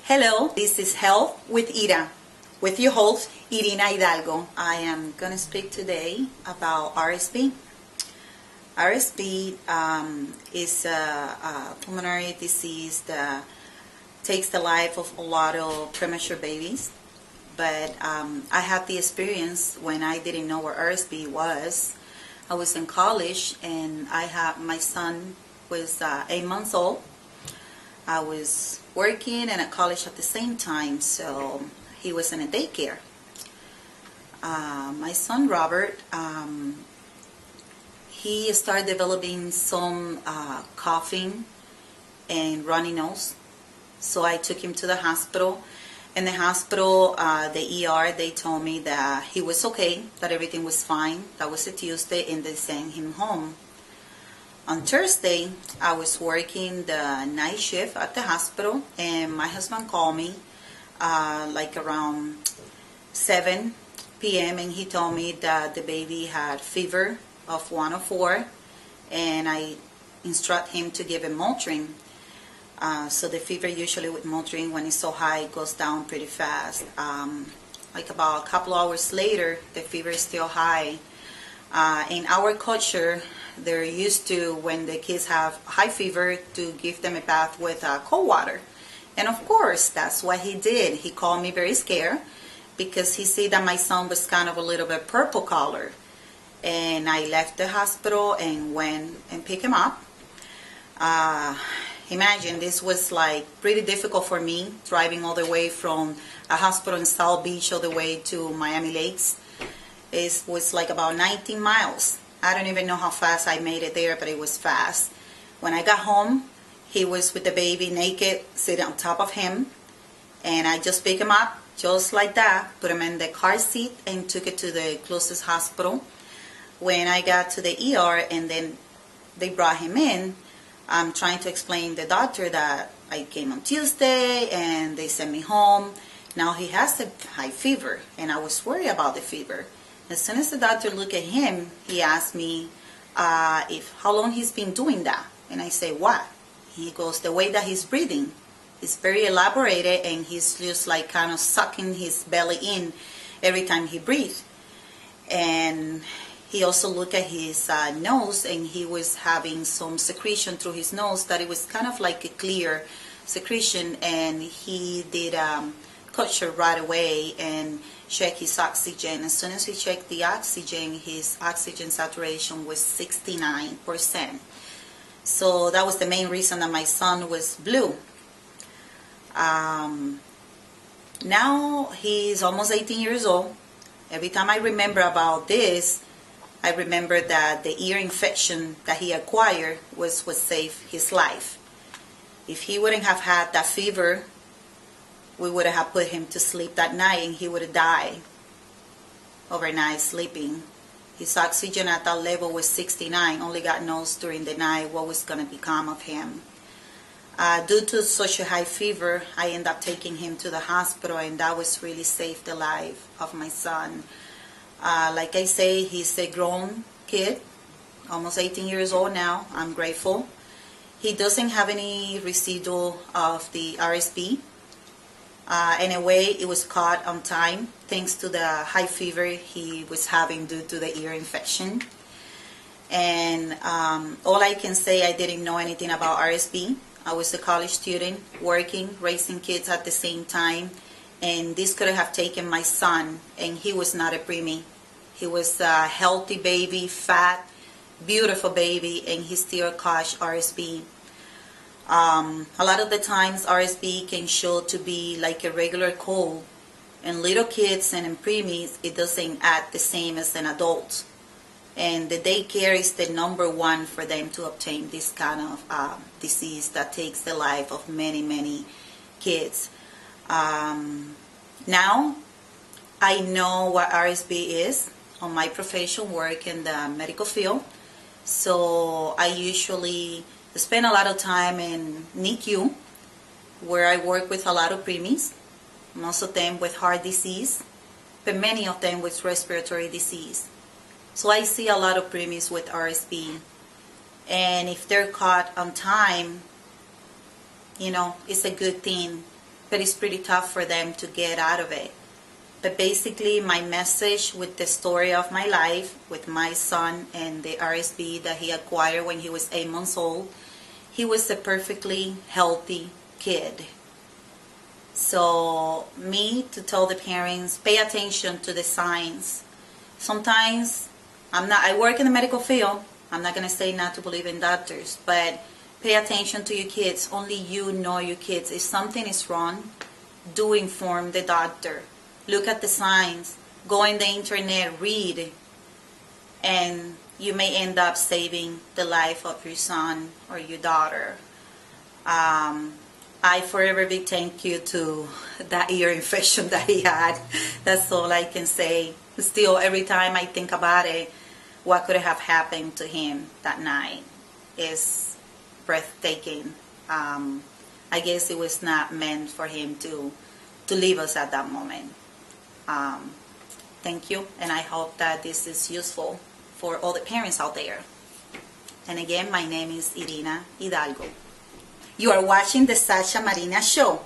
Hello, this is Health with Ira, with your host, Irina Hidalgo. I am going to speak today about RSV. RSV is a pulmonary disease that takes the life of a lot of premature babies. But I had the experience when I didn't know what RSV was. I was in college and my son was 8 months old. I was working and at college at the same time, so he was in a daycare. My son Robert, he started developing some coughing and runny nose, so I took him to the hospital. In the hospital, the ER, they told me that he was okay, that everything was fine. That was a Tuesday, and they sent him home. On Thursday, I was working the night shift at the hospital, and my husband called me like around 7 p.m. and he told me that the baby had fever of 104, and I instruct him to give him Motrin. So the fever usually with Motrin, when it's so high, it goes down pretty fast. Like about a couple hours later, the fever is still high. In our culture, they're used to, when the kids have high fever, to give them a bath with cold water. And of course, that's what he did. He called me very scared because he said that my son was kind of a little bit purple color. And I left the hospital and went and picked him up. Imagine, this was like pretty difficult for me, driving all the way from a hospital in South Beach all the way to Miami Lakes. It was like about 19 miles. I don't even know how fast I made it there, but it was fast. When I got home, he was with the baby naked, sitting on top of him. And I just picked him up, just like that, put him in the car seat and took it to the closest hospital. When I got to the ER and then they brought him in, I'm trying to explain to the doctor that I came on Tuesday and they sent me home. Now he has a high fever, and I was worried about the fever. As soon as the doctor looked at him, he asked me how long he's been doing that. And I say, what? He goes, the way that he's breathing. It's very elaborated, and he's just like kind of sucking his belly in every time he breathes. And he also looked at his nose, and he was having some secretion through his nose that it was kind of like a clear secretion. And he did culture right away and check his oxygen. As soon as he checked the oxygen, his oxygen saturation was 69%. So that was the main reason that my son was blue. Now he's almost 18 years old. Every time I remember about this, I remember that the ear infection that he acquired was what saved his life. If he wouldn't have had that fever, we would have put him to sleep that night and he would have died overnight sleeping. His oxygen at that level was 69. Only God knows during the night what was going to become of him. Due to such a high fever, I ended up taking him to the hospital, and that was really saved the life of my son. Like I say, he's a grown kid, almost 18 years old now. I'm grateful. He doesn't have any residual of the RSV. In a way, it was caught on time thanks to the high fever he was having due to the ear infection. And all I can say, I didn't know anything about RSV. I was a college student, working, raising kids at the same time, and this could have taken my son, and he was not a preemie. He was a healthy baby, fat, beautiful baby, and he still caught RSV. A lot of the times RSV can show to be like a regular cold. In little kids and in preemies, it doesn't act the same as an adult. And the daycare is the number one for them to obtain this kind of disease that takes the life of many, many kids. Now, I know what RSV is on my profession, work in the medical field. So I usually spend a lot of time in NICU, where I work with a lot of preemies, most of them with heart disease, but many of them with respiratory disease. So I see a lot of preemies with RSV, and if they're caught on time, you know, it's a good thing. but it's pretty tough for them to get out of it. But basically, my message with the story of my life, with my son and the RSV that he acquired when he was 8 months old, he was a perfectly healthy kid. So me to tell the parents, pay attention to the signs. Sometimes I work in the medical field. I'm not going to say not to believe in doctors, but pay attention to your kids. Only you know your kids. If something is wrong, do inform the doctor. Look at the signs. Go on the internet, read, and you may end up saving the life of your son or your daughter. I forever big thank you to that ear infection that he had. That's all I can say. Still, every time I think about it, what could have happened to him that night is breathtaking. I guess it was not meant for him to leave us at that moment. Thank you, and I hope that this is useful for all the parents out there. And again, my name is Irina Hidalgo. You are watching the Sasha Marina Show.